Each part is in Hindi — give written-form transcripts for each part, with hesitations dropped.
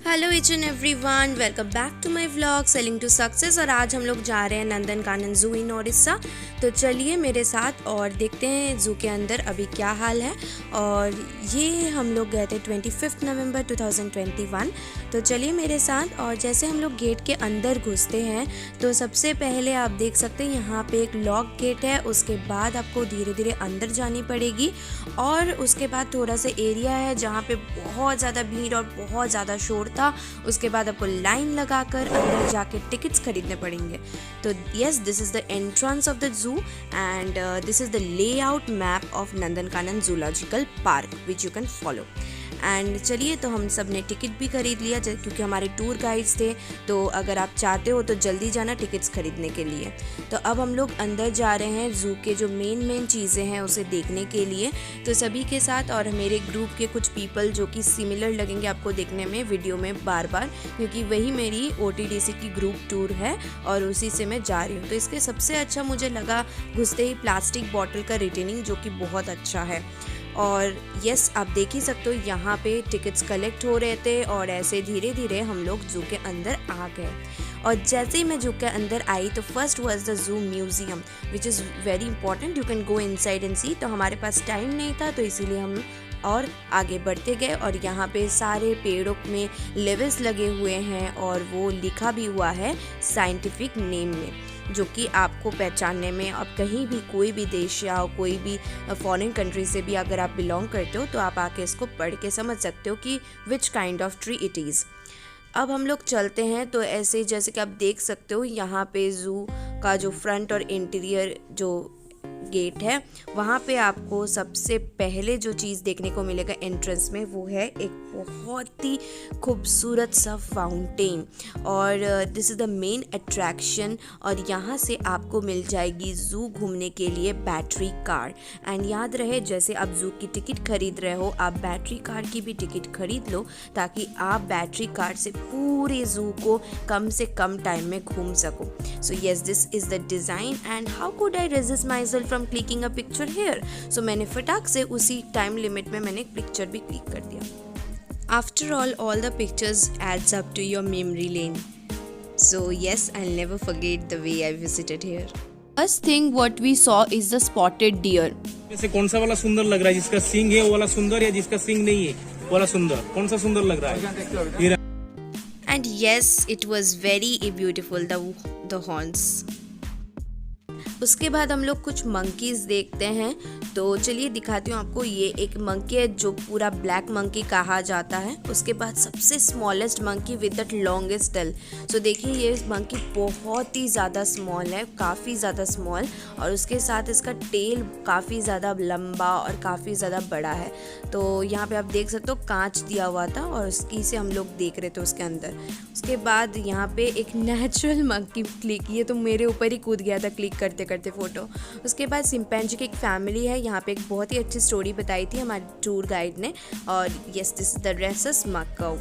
Hello each and everyone, welcome back to my vlog sailing to success. और आज हम लोग जा रहे हैं नंदनकानन जू इन ओडिशा। तो चलिए मेरे साथ और देखते हैं जू के अंदर अभी क्या हाल है। और ये हम लोग गए थे 25 नवंबर 2021। तो चलिए मेरे साथ। और जैसे हम लोग गेट के अंदर घुसते हैं तो सबसे पहले आप देख सकते हैं यहाँ पे एक लॉक गेट है। उसके बाद आपको धीरे धीरे अंदर जानी पड़ेगी और उसके बाद थोड़ा सा एरिया है जहाँ पे बहुत ज़्यादा भीड़ और बहुत ज़्यादा शोर था। उसके बाद आपको लाइन लगाकर अंदर जाके टिकट्स खरीदने पड़ेंगे। तो yes, this is the entrance of the zoo and this is the layout map of Nandankanan zoological park which you can follow. And चलिए, तो हम सब ने टिकट भी खरीद लिया क्योंकि हमारे टूर गाइड्स थे। तो अगर आप चाहते हो तो जल्दी जाना टिकट्स खरीदने के लिए। तो अब हम लोग अंदर जा रहे हैं जू के जो मेन चीज़ें हैं उसे देखने के लिए। तो सभी के साथ और मेरे ग्रुप के कुछ पीपल जो कि सिमिलर लगेंगे आपको देखने में वीडियो में बार बार, क्योंकि वही मेरी OTDC की ग्रुप टूर है और उसी से मैं जा रही हूँ। तो इसके सबसे अच्छा मुझे लगा घुसते ही प्लास्टिक बॉटल का रिटेनिंग, जो कि बहुत अच्छा है। और यस, आप देख ही सकते हो यहाँ पे टिकट्स कलेक्ट हो रहे थे और ऐसे धीरे धीरे हम लोग जू के अंदर आ गए। और जैसे ही मैं जू के अंदर आई तो first was the zoo museum which is very important, you can go inside and see. तो हमारे पास टाइम नहीं था तो इसीलिए हम और आगे बढ़ते गए। और यहाँ पे सारे पेड़ों में लेवल्स लगे हुए हैं और वो लिखा भी हुआ है साइंटिफिक नेम में, जो कि आपको पहचानने में, अब कहीं भी कोई भी देश या कोई भी फॉरेन कंट्री से भी अगर आप बिलोंग करते हो तो आप आके इसको पढ़ के समझ सकते हो कि which kind of tree it is. अब हम लोग चलते हैं तो ऐसे जैसे कि आप देख सकते हो यहाँ पे जू का जो फ्रंट और इंटीरियर जो गेट है वहाँ पे आपको सबसे पहले जो चीज़ देखने को मिलेगा एंट्रेंस में वो है एक बहुत ही खूबसूरत सा फाउंटेन। और this is the main attraction. और यहाँ से आपको मिल जाएगी जू घूमने के लिए बैटरी कार। एंड याद रहे, जैसे आप जू की टिकट खरीद रहे हो आप बैटरी कार की भी टिकट खरीद लो, ताकि आप बैटरी कार से पूरे जू को कम से कम टाइम में घूम सको। So yes, this is the design and how could I resist myself from clicking a picture here. So मैंने फटाक से उसी टाइम लिमिट में मैंने एक पिक्चर भी क्लिक कर दिया। After all the pictures adds up to your memory lane. So yes, I'll never forget the way I visited here. First thing what we saw is the spotted deer. में से कौन सा वाला सुंदर लग रहा है? जिसका सींग है वो वाला सुंदर, या जिसका सींग नहीं है वो वाला सुंदर? कौन सा सुंदर लग रहा है? And yes, it was very beautiful, the horns. उसके बाद हम लोग कुछ मंकीज़ देखते हैं। तो चलिए दिखाती हूँ आपको। ये एक मंकी है जो पूरा ब्लैक मंकी कहा जाता है। उसके बाद सबसे smallest monkey with the longest tail. So देखिए ये मंकी बहुत ही ज़्यादा स्मॉल है, काफ़ी ज़्यादा स्मॉल। और उसके साथ इसका टेल काफ़ी ज़्यादा लंबा और काफ़ी ज़्यादा बड़ा है। तो यहाँ पे आप देख सकते हो कांच दिया हुआ था और उसकी से हम लोग देख रहे थे उसके अंदर। उसके बाद यहाँ पे एक नेचुरल मंकी क्लिक, ये तो मेरे ऊपर ही कूद गया था क्लिक करते करते फ़ोटो। उसके बाद चिंपैंजी की एक फैमिली है। यहाँ पे एक बहुत ही अच्छी स्टोरी बताई थी हमारे टूर गाइड ने। और yes, this is the rhesus Macau.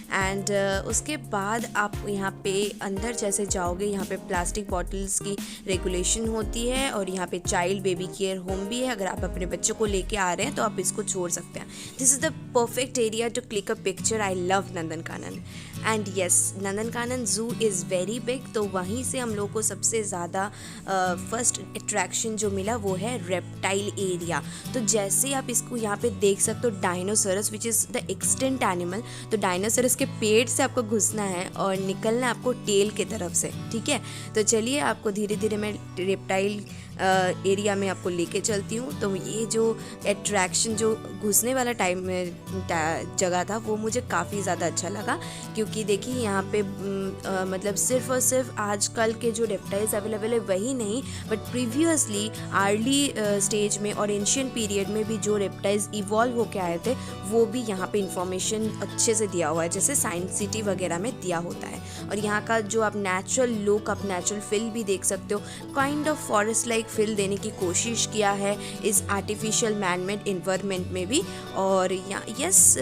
And उसके बाद आप यहाँ पे अंदर जैसे जाओगे यहाँ पे प्लास्टिक बॉटल्स की रेगुलेशन होती है। और यहाँ पे चाइल्ड बेबी केयर होम भी है। अगर आप अपने बच्चों को लेके आ रहे हैं तो आप इसको छोड़ सकते हैं। This is the perfect area to click a picture. I love Nandankanan. And yes, Nandankanan zoo is very big. तो वहीं से हम लोग को सबसे ज़्यादा फर्स्ट अट्रैक्शन जो मिला वो है रेप्टाइल एरिया। तो जैसे आप इसको यहाँ पे देख सकते हो, dinosaurs which is the extent animal. तो डायनासोरस के पेट से आपको घुसना है और निकलना है आपको टेल की तरफ से, ठीक है। तो चलिए आपको धीरे धीरे मैं रेप्टाइल एरिया में आपको लेके चलती हूँ। तो ये जो अट्रैक्शन जो घुसने वाला टाइम में जगह था वो मुझे काफ़ी ज़्यादा अच्छा लगा, क्योंकि देखिए यहाँ पे मतलब सिर्फ और सिर्फ आजकल के जो रेप्टाइल्स अवेलेबल है वही नहीं, बट प्रीवियसली अर्ली स्टेज में और एंशियंट पीरियड में भी जो रेप्टाइल्स इवॉल्व होके आए थे वो भी यहाँ पे इंफॉर्मेशन अच्छे से दिया हुआ है, जैसे साइंस सिटी वगैरह में दिया होता है। और यहाँ का जो आप नेचुरल लुक, आप नेचुरल फील भी देख सकते हो। Kind of forest like feel देने की कोशिश किया है इस आर्टिफिशियल मैन मेड इन्वायरमेंट में भी। और yes,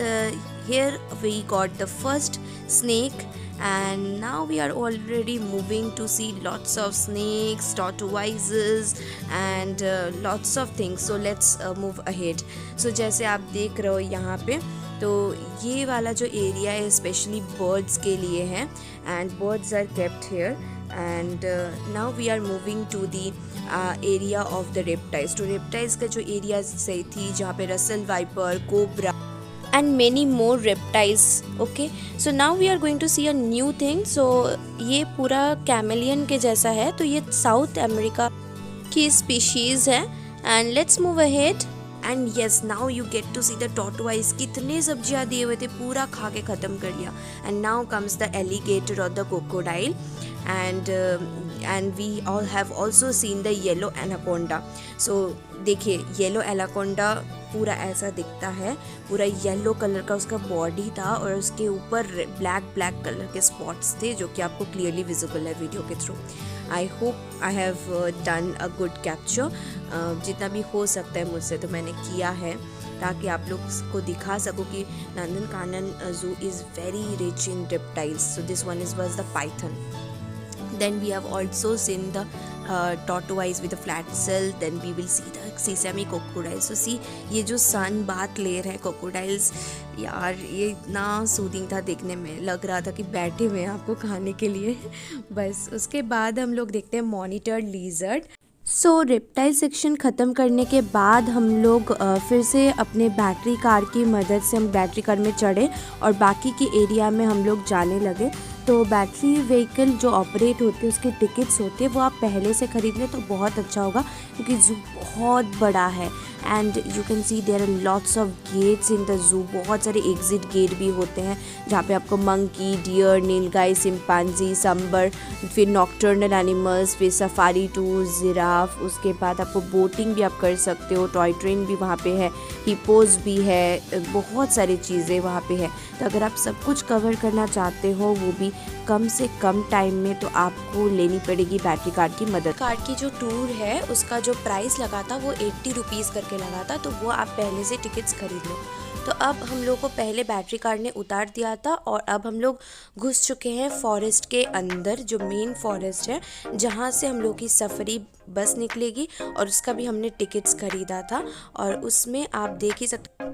here we got the first snake and now we are already moving to see lots of snakes, tortoises and lots of things. So let's move ahead. So जैसे आप देख रहे हो यहाँ पे, तो ये वाला जो एरिया है स्पेशली बर्ड्स के लिए है and birds are kept here and now we are moving to the area of the reptiles. तो रेप्टाइल्स का जो एरिया सही थी जहाँ पे Russell viper, cobra and many more reptiles. Okay, so now we are going to see a new thing. So ये पूरा कैमेलियन के जैसा है, तो ये साउथ अमेरिका की स्पीशीज है and let's move ahead and yes now you get to see the tortoise. कितने सब्जियां दिए हुए थे, पूरा खा के ख़त्म कर लिया। And now comes the alligator और the crocodile and we all have also seen the yellow anaconda. So देखिए येलो एनाकोंडा पूरा ऐसा दिखता है, पूरा येलो कलर का उसका बॉडी था और उसके ऊपर ब्लैक कलर के स्पॉट्स थे जो कि आपको क्लियरली विजिबल है वीडियो के through. I hope I have done a good capture. जितना भी हो सकता है मुझसे तो मैंने किया है ताकि आप लोग को दिखा सको कि Nandankanan zoo is very rich in reptiles. So this one was the python. Then we have also seen the tortoise with a flat shell. Then we will see the sesame crocodile. So see ये जो सन बाथ लेयर है crocodiles, यार ये इतना सूदिंग था देखने में, लग रहा था कि बैठे हुए हैं आपको खाने के लिए। बस उसके बाद हम लोग देखते हैं मॉनिटर्ड लीजर्ड। सो रेप्टाइल सेक्शन ख़त्म करने के बाद हम लोग फिर से अपने बैटरी कार की मदद से हम बैटरी कार में चढ़े और बाकी की एरिया में हम लोग जाने लगे। तो बैटरी व्हीकल जो ऑपरेट होते हैं उसके टिकट्स होते हैं वो आप पहले से ख़रीद लें तो बहुत अच्छा होगा, क्योंकि ज़ू बहुत बड़ा है and you can see there are lots of gates in the zoo. बहुत सारे एग्जिट गेट भी होते हैं जहाँ पे आपको monkey, deer, nilgai, chimpanzee, sambar, फिर नॉक्टर्नल एनिमल्स, फिर सफारी टूर, जिराफ, उसके बाद आपको बोटिंग भी आप कर सकते हो, टॉय ट्रेन भी वहाँ पे है, हिपोज भी है, बहुत सारी चीज़ें वहाँ पे है। तो अगर आप सब कुछ कवर करना चाहते हो वो भी कम से कम टाइम में, तो आपको लेनी पड़ेगी बैटरी कार की मदद। कार की जो टूर है उसका जो प्राइस लगा था वो 80 रुपीज़ करके लगा था, तो वो आप पहले से टिकट्स खरीद लो। तो अब हम लोग को पहले बैटरी कार ने उतार दिया था और अब हम लोग घुस चुके हैं फॉरेस्ट के अंदर, जो मेन फॉरेस्ट है जहाँ से हम लोग की सफरी बस निकलेगी और उसका भी हमने टिकट्स खरीदा था। और उसमें आप देख ही सकते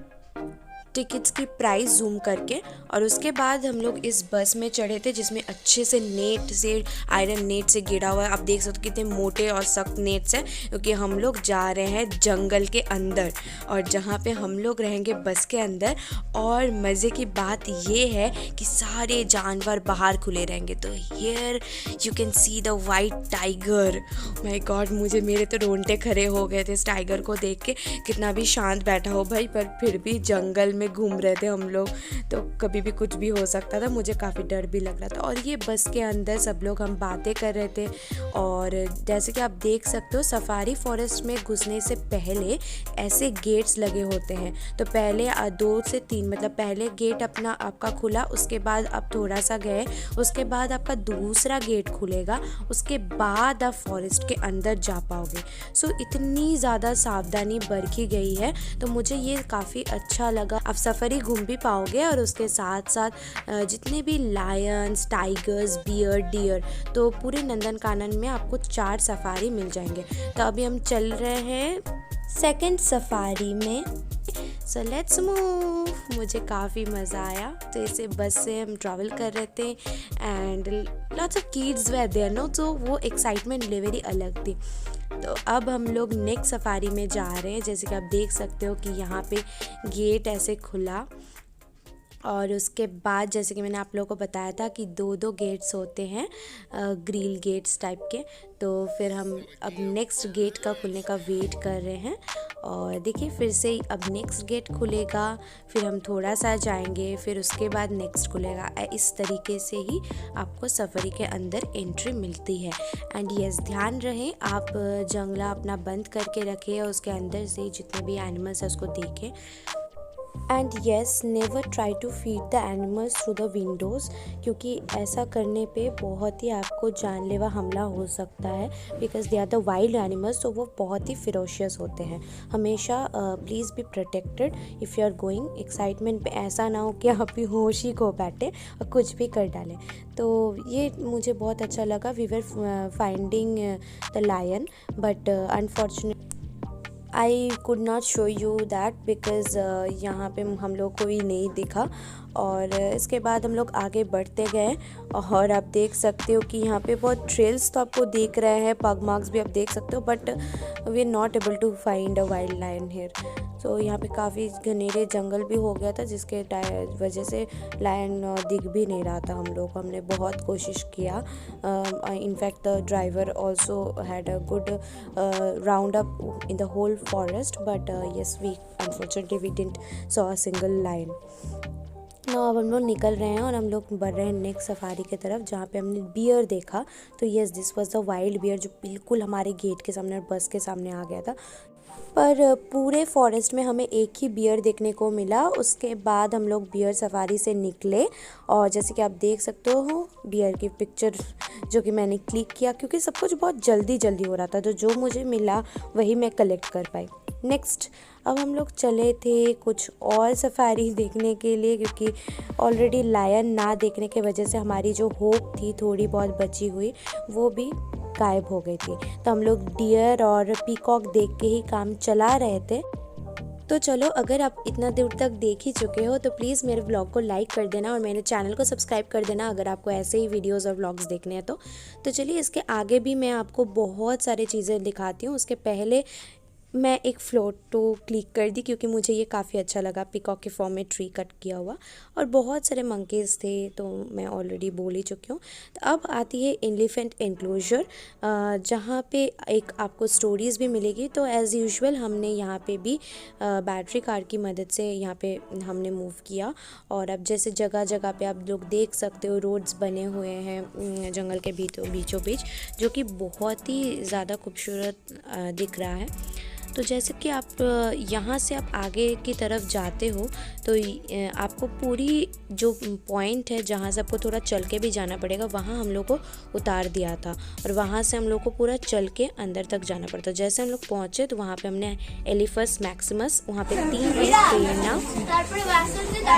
टिकट्स की प्राइस जूम करके। और उसके बाद हम लोग इस बस में चढ़े थे जिसमें अच्छे से नेट से, आयरन नेट से गिरा हुआ है। आप देख सकते हो कितने मोटे और सख्त नेट्स हैं, क्योंकि हम लोग जा रहे हैं जंगल के अंदर और जहाँ पे हम लोग रहेंगे बस के अंदर। और मज़े की बात ये है कि सारे जानवर बाहर खुले रहेंगे। तो here you can see the white tiger. My God, मेरे तो रोंगटे खड़े हो गए थे इस टाइगर को देख के। कितना भी शांत बैठा हो भाई, पर फिर भी जंगल में घूम रहे थे हम लोग, तो कभी भी कुछ भी हो सकता था। मुझे काफ़ी डर भी लग रहा था। और ये बस के अंदर सब लोग हम बातें कर रहे थे। और जैसे कि आप देख सकते हो सफारी फॉरेस्ट में घुसने से पहले ऐसे गेट्स लगे होते हैं। तो पहले 2 से 3 मतलब पहले गेट अपना आपका खुला, उसके बाद आप थोड़ा सा गए, उसके बाद आपका दूसरा गेट खुलेगा, उसके बाद आप फॉरेस्ट के अंदर जा पाओगे। सो इतनी ज़्यादा सावधानी बरती गई है, तो मुझे ये काफ़ी अच्छा लगा। आप सफरी घूम भी पाओगे और उसके साथ साथ जितने भी लायंस, टाइगर्स, बियर, डियर, तो पूरे नंदनकानन में आपको 4 सफारी मिल जाएंगे। तो अभी हम चल रहे हैं सेकंड सफारी में। So let's move. मुझे काफ़ी मज़ा आया। तो इसे बस से हम ट्रैवल कर रहे थे and lots of kids were there no, तो वो एक्साइटमेंट लेवल ही अलग थी। तो अब हम लोग नेक्स्ट सफारी में जा रहे हैं। जैसे कि आप देख सकते हो कि यहाँ पे गेट ऐसे खुला और उसके बाद जैसे कि मैंने आप लोगों को बताया था कि 2 गेट्स होते हैं, ग्रिल गेट्स टाइप के। तो फिर हम अब नेक्स्ट गेट का खुलने का वेट कर रहे हैं। और देखिए फिर से अब नेक्स्ट गेट खुलेगा, फिर हम थोड़ा सा जाएंगे, फिर उसके बाद नेक्स्ट खुलेगा। इस तरीके से ही आपको सफरी के अंदर एंट्री मिलती है। एंड यस, ध्यान रहे आप जंगला अपना बंद करके रखें और उसके अंदर से जितने भी एनिमल्स हैं उसको देखें। And yes, never try to feed the animals through the windows, क्योंकि ऐसा करने पे बहुत ही आपको जानलेवा हमला हो सकता है, because they are the wild animals, तो वो बहुत ही फिरोशियस होते हैं। हमेशा please be protected if you are going. Excitement पे ऐसा ना हो कि आप भी होश ही खो बैठे और कुछ भी कर डालें। तो ये मुझे बहुत अच्छा लगा। We were finding the lion but unfortunate I could not show you that because यहाँ पे हम लोग को ही नहीं दिखा। और इसके बाद हम लोग आगे बढ़ते गए और आप देख सकते हो कि यहाँ पे बहुत ट्रेल्स तो आपको दिख रहे हैं, पग मार्क्स भी आप देख सकते हो, but we are not able to find a wild lion here. So यहाँ पे काफ़ी घनेरे जंगल भी हो गया था, जिसके वजह से लायन दिख भी नहीं रहा था। हमने बहुत कोशिश किया। In fact the driver also had a good round up in the whole forest, but yes we unfortunately we didn't saw a single lion. अब हम लोग निकल रहे हैं और हम लोग बढ़ रहे हैं नेक्स्ट सफारी की तरफ, जहाँ पे हमने बियर देखा। तो yes, this was the wild bear जो बिल्कुल हमारे गेट के सामने और बस के सामने आ गया था। पर पूरे फॉरेस्ट में हमें एक ही बियर देखने को मिला। उसके बाद हम लोग बियर सफारी से निकले और जैसे कि आप देख सकते हो बियर की पिक्चर जो कि मैंने क्लिक किया, क्योंकि सब कुछ बहुत जल्दी जल्दी हो रहा था, तो जो मुझे मिला वही मैं कलेक्ट कर पाई। नेक्स्ट अब हम लोग चले थे कुछ और सफारी देखने के लिए, क्योंकि ऑलरेडी लायन ना देखने की वजह से हमारी जो होप थी थोड़ी बहुत बची हुई वो भी गायब हो गई थी। तो हम लोग डियर और पीकॉक देख के ही काम चला रहे थे। तो चलो, अगर आप इतना दूर तक देख ही चुके हो तो प्लीज़ मेरे व्लॉग को लाइक कर देना और मेरे चैनल को सब्सक्राइब कर देना अगर आपको ऐसे ही वीडियोस और व्लॉग्स देखने हैं तो चलिए इसके आगे भी मैं आपको बहुत सारी चीज़ें दिखाती हूँ। उसके पहले मैं एक फ़ोटो क्लिक कर दी क्योंकि मुझे ये काफ़ी अच्छा लगा, पिकॉक के फॉर्म में ट्री कट किया हुआ, और बहुत सारे मंकीज़ थे तो मैं ऑलरेडी बोल ही चुकी हूँ। तो अब आती है एलिफेंट एनक्लोजर, जहाँ पे एक आपको स्टोरीज़ भी मिलेगी। तो एज़ यूजुअल हमने यहाँ पे भी बैटरी कार की मदद से यहाँ पे हमने मूव किया। और अब जैसे जगह जगह पे आप लोग देख सकते हो रोड्स बने हुए हैं जंगल के बीचों बीच, जो कि बहुत ही ज़्यादा खूबसूरत दिख रहा है। तो जैसे कि आप यहाँ से आप आगे की तरफ जाते हो तो आपको पूरी जो पॉइंट है जहाँ से आपको थोड़ा चल के भी जाना पड़ेगा, वहाँ हम लोग को उतार दिया था और वहाँ से हम लोग को पूरा चल के अंदर तक जाना पड़ता। जैसे हम लोग पहुँचे तो वहाँ पे हमने एलिफस मैक्सिमस, वहाँ पे 3 प्रेरणा,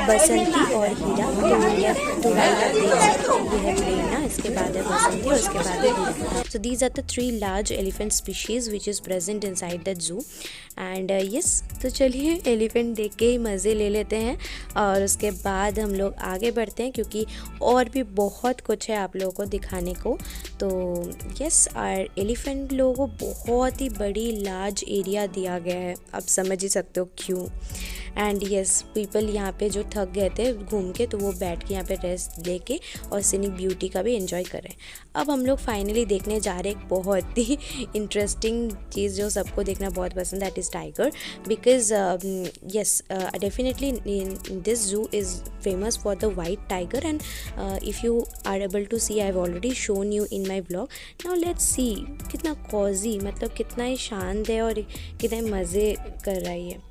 बसंती और हीरा, तो ये है प्रेरणा, इसके बाद है बसंती और इसके बाद है हीरा। So these are the 3 large elephant species which is present inside that zoo and yes, तो चलिए एलिफेंट देख के ही मज़े ले लेते हैं और उसके बाद हम लोग आगे बढ़ते हैं क्योंकि और भी बहुत कुछ है आप लोगों को दिखाने को। तो यस, और एलिफेंट लोगों को बहुत ही बड़ी लार्ज एरिया दिया गया है, आप समझ ही सकते हो क्यों। एंड यस, पीपल यहाँ पे जो थक गए थे घूम के तो वो बैठ के यहाँ पे रेस्ट लेके और सीनिक ब्यूटी का भी एंजॉय कर रहे हैं। अब हम लोग फाइनली देखने जा रहे हैं एक बहुत ही इंटरेस्टिंग चीज़ जो सबको देखना बहुत पसंद है, that is tiger. Because yes, definitely this zoo is famous for the white tiger and if you are able to see, I have already shown you in my vlog. Now let's see कितना कॉजी, मतलब कितना ही शांत है और कितने मज़े कर रही है,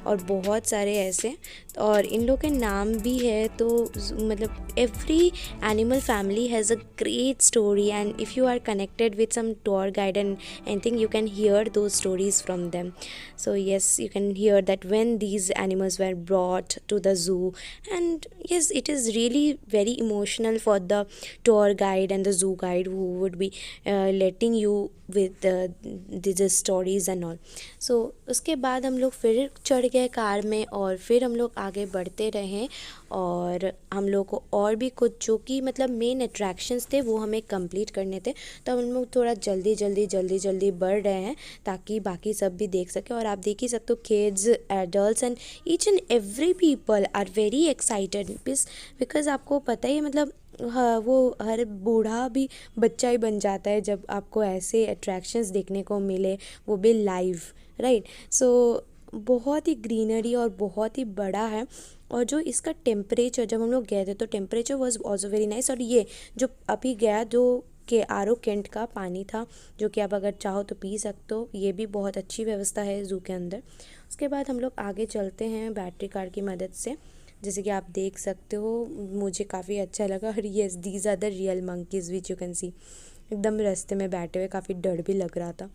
और बहुत सारे ऐसे, और इन लोग के नाम भी है। तो मतलब every animal family has a great story and if you are connected with some tour guide and anything you can hear those stories from them. So yes, you can hear that when these animals were brought to the zoo, and yes, it is really very emotional for the tour guide and the zoo guide who would be letting you with the stories and all. So उसके बाद हम लोग फिर चढ़ गए कार में और फिर हम लोग आगे बढ़ते रहे और हम लोग को और भी कुछ जो कि मतलब मेन अट्रैक्शंस थे वो हमें कंप्लीट करने थे। तो हम लोग थोड़ा जल्दी बढ़ रहे हैं ताकि बाकी सब भी देख सके। और आप देख ही सकते हो kids, adults and each and every people are very excited because आपको पता ही, मतलब हाँ, वो हर बूढ़ा भी बच्चा ही बन जाता है जब आपको ऐसे अट्रैक्शंस देखने को मिले, वो भी लाइव, राइट। सो बहुत ही ग्रीनरी और बहुत ही बड़ा है। और जो इसका टेम्परेचर, जब हम लोग गए थे तो temperature was also very nice. और ये जो अभी गया जो के आर ओ कैंट का पानी था जो कि आप अगर चाहो तो पी सकते हो, ये भी बहुत अच्छी व्यवस्था है ज़ू के अंदर। उसके बाद हम लोग आगे चलते हैं बैटरी कार की मदद से, जैसे कि आप देख सकते हो, मुझे काफ़ी अच्छा लगा। और yes, these are the real monkeys which you can see, एकदम रास्ते में बैठे हुए, काफ़ी डर भी लग रहा था।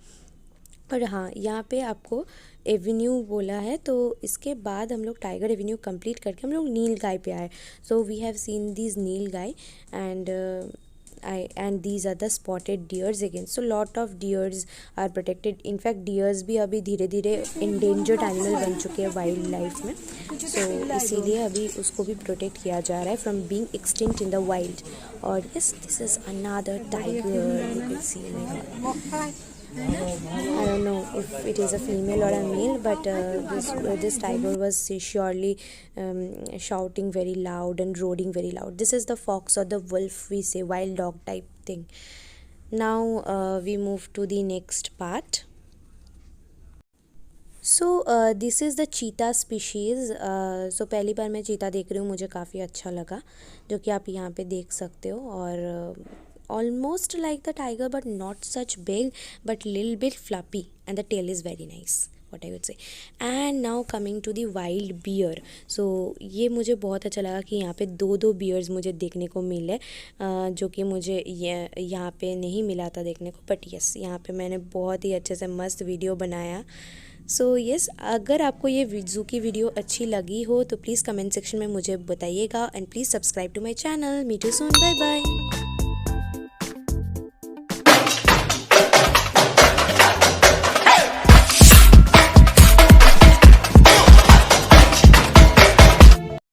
और हाँ, यहाँ पे आपको एवेन्यू बोला है, तो इसके बाद हम लोग टाइगर एवेन्यू कंप्लीट करके हम लोग नील गाय पे आए। So we have seen this nilgai and and these are the spotted deers again. So lot of deers are protected. In fact deers भी अभी धीरे धीरे endangered animal बन चुके हैं वाइल्ड लाइफ में. So इसीलिए अभी उसको भी प्रोटेक्ट किया जा रहा है from being extinct in the wild. और yes, this is another tiger. You can see. Oh my God. I don't know if it is a female or a male, but this tiger was surely shouting very loud and roaring very loud. This is the fox or the wolf, we say, wild dog type thing. Now we move to the next part. So this is the cheetah species. So पहली बार मैं चीता देख रही हूँ, मुझे काफ़ी अच्छा लगा, जो कि आप यहाँ पे देख सकते हो. और almost like the tiger but not such big, but little bit fluffy, and the tail is very nice, what I would say. And now coming to the wild bear. So ये मुझे बहुत अच्छा लगा कि यहाँ पे दो बियर्स मुझे देखने को मिले, जो कि मुझे यहाँ पे नहीं मिला था देखने को. बट यस, यहाँ पे मैंने बहुत ही अच्छे से मस्त वीडियो बनाया. सो यस, अगर आपको ये ज़ू की वीडियो अच्छी लगी हो तो प्लीज़ कमेंट सेक्शन में मुझे बताइएगा. And please subscribe to my channel. Meet you soon. Bye bye.